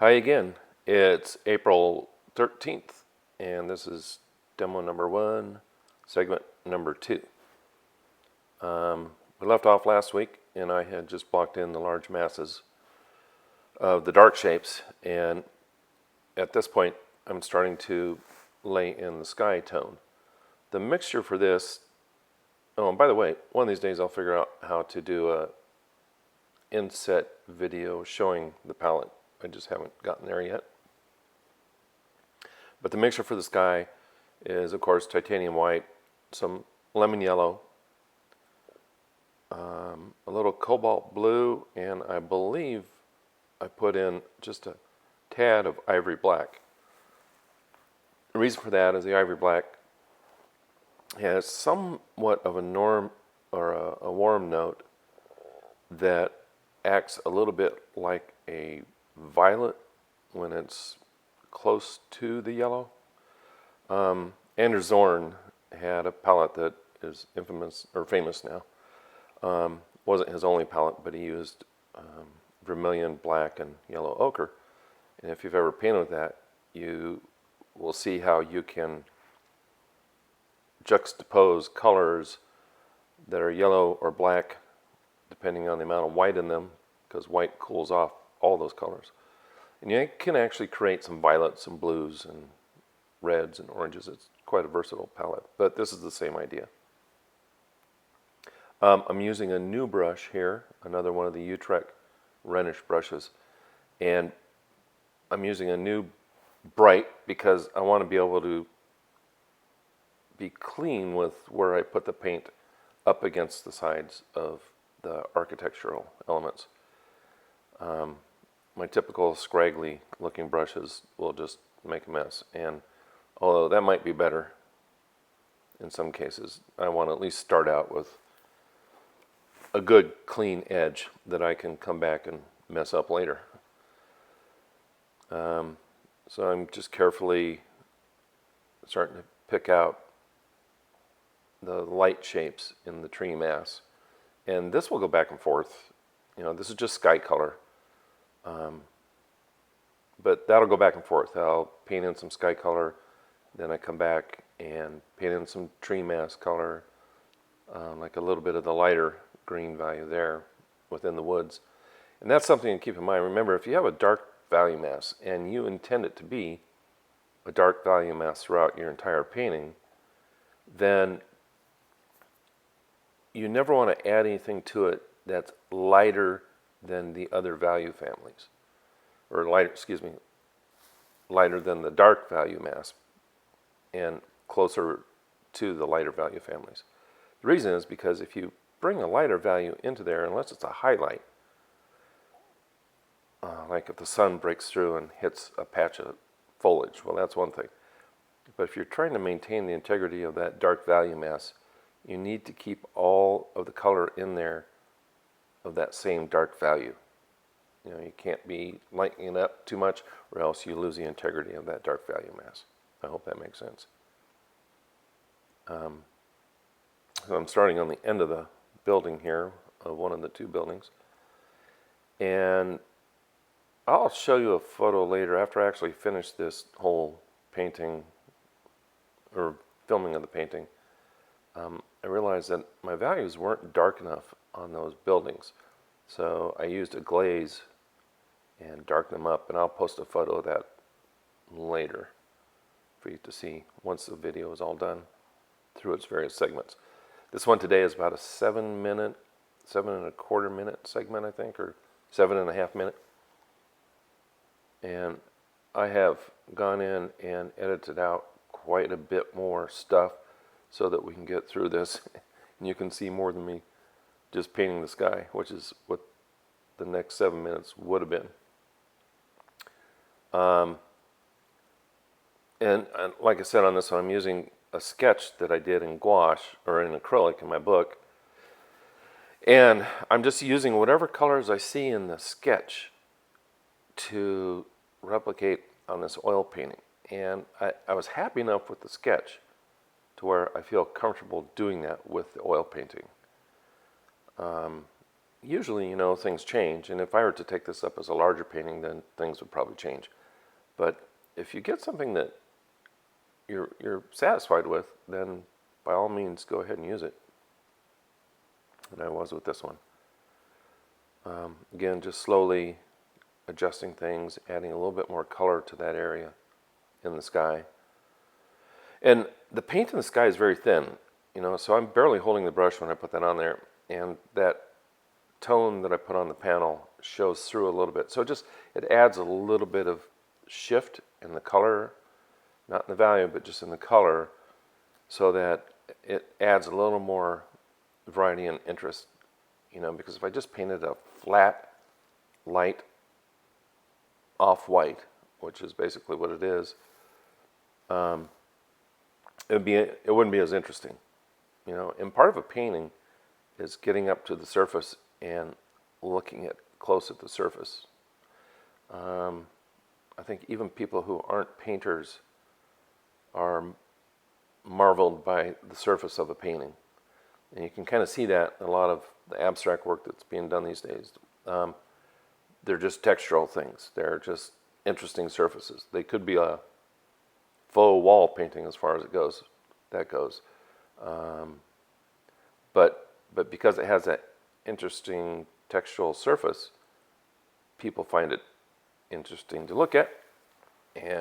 Hi again. It's April 13th, and this is demo number 1, segment number 2. We left off last week, and I had just blocked in the large masses of the dark shapes, and at this point, I'm starting to lay in the sky tone. The mixture for this, oh, and by the way, one of these days I'll figure out how to do a inset video showing the palette. I just haven't gotten there yet. But the mixture for the sky is, of course, titanium white, some lemon yellow, a little cobalt blue, and I believe I put in just a tad of ivory black. The reason for that is the ivory black has somewhat of a warm note that acts a little bit like a violet when it's close to the yellow. Andrew Zorn had a palette that is infamous or famous now. Wasn't his only palette, but he used vermilion, black, and yellow ochre. And if you've ever painted with that, you will see how you can juxtapose colors that are yellow or black depending on the amount of white in them, because white cools off all those colors. And you can actually create some violets and blues and reds and oranges. It's quite a versatile palette, but this is the same idea. I'm using a new brush here, another one of the Utrecht Rhenish brushes, and I'm using a new bright because I want to be able to be clean with where I put the paint up against the sides of the architectural elements. My typical scraggly looking brushes will just make a mess, and although that might be better in some cases, I want to at least start out with a good clean edge that I can come back and mess up later. So I'm just carefully starting to pick out the light shapes in the tree mass, and this will go back and forth. You know, this is just sky color. But that'll go back and forth. I'll paint in some sky color, then I come back and paint in some tree mass color, like a little bit of the lighter green value there within the woods. And that's something to keep in mind. Remember, if you have a dark value mass and you intend it to be a dark value mass throughout your entire painting, then you never want to add anything to it that's lighter than the other value families, or lighter than the dark value mass and closer to the lighter value families. The reason is because if you bring a lighter value into there, unless it's a highlight, like if the sun breaks through and hits a patch of foliage, well, that's one thing. But if you're trying to maintain the integrity of that dark value mass, you need to keep all of the color in there of that same dark value. You know, you can't be lightening it up too much, or else you lose the integrity of that dark value mass. I hope that makes sense. So I'm starting on the end of the building here, of one of the two buildings. And I'll show you a photo later after I actually finish this whole painting, or filming of the painting. I realized that my values weren't dark enough on those buildings. So I used a glaze and darkened them up, and I'll post a photo of that later for you to see once the video is all done through its various segments. This one today is about a 7.25 minute segment, I think, or 7.5 minute. And I have gone in and edited out quite a bit more stuff so that we can get through this and you can see more than me just painting the sky, which is what the next 7 minutes would have been. And like I said on this one, I'm using a sketch that I did in gouache, or in acrylic in my book. And I'm just using whatever colors I see in the sketch to replicate on this oil painting. And I was happy enough with the sketch to where I feel comfortable doing that with the oil painting. usually, you know, things change. And if I were to take this up as a larger painting, then things would probably change. But if you get something that you're satisfied with, then by all means go ahead and use it. And I was with this one. Again, just slowly adjusting things, adding a little bit more color to that area in the sky. And the paint in the sky is very thin, you know, so I'm barely holding the brush when I put that on there. And that tone that I put on the panel shows through a little bit. So it adds a little bit of shift in the color, not in the value, but just in the color, so that it adds a little more variety and interest, you know, because if I just painted a flat, light, off-white, which is basically what it is, it wouldn't be as interesting, you know. And part of a painting is getting up to the surface and looking close at the surface. I think even people who aren't painters are marveled by the surface of a painting. And you can kind of see that in a lot of the abstract work that's being done these days. They're just textural things. They're just interesting surfaces. They could be a faux wall painting as far as that goes. But because it has that interesting textural surface, people find it interesting to look at. And